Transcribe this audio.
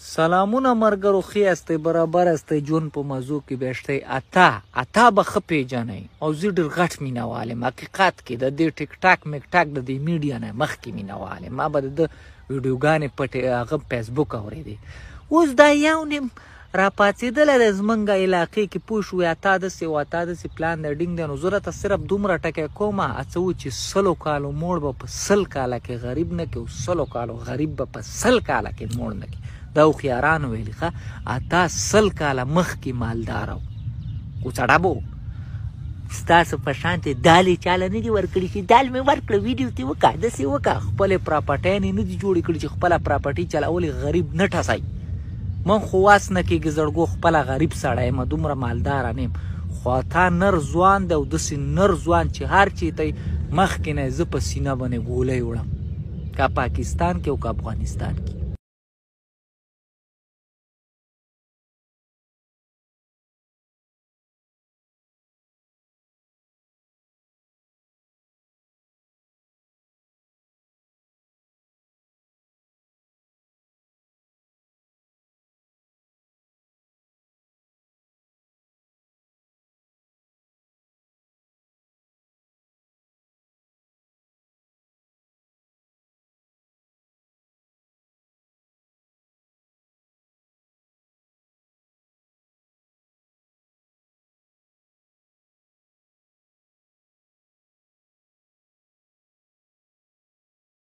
سلامونه مرګرو ښې استئ برابر استئ ژوند په موضوع کې بیشتئ اتا به ښه پیژنئ او زه ډېر غټ مینهوال یم حقیقت کې د دې ټیک ټاک میک ټاک د دې میډیا نه مخکې مینهوال یم ما به د ده ویډیوګانې پټې هغه فیسبوک اورېدې اوس دا یو نیم راپاڅېدلی دی زمونږ علاقې کې پوه شوې اتا داسې و اتا داسې پلان دی ډینګ دی نو زه راته صرف دومره ټکی کوم هڅه و چې 100 کالو موړ به په 100 کاله کې غریب نه کړي او 100 کالو غریب به په 100 کاله کې موړ نه کړي دا هوښیارانو ویلي ښه اتا 100 کاله مخکې مالدار و خو سړه به ستاسو په شانتې دال یې چاله نه دي ورکړي چې دال مې ورکړه ویډیو ترې وکړه داسې وکړه خپلې پراپرټیانې نه دي جوړې کړي چې خپله پراپرټي چلولې غریب نه ټسئ من خو واس نه کېږي زړګو خپله غریب سړی یم دومره مالداره نه یم خو تا نر ځوان دی او داسې نر ځوان چې هر چېرته یې مخکې نه زه په سینه باندې ګولۍ وړم که پاکستان کې او که افغانستان کې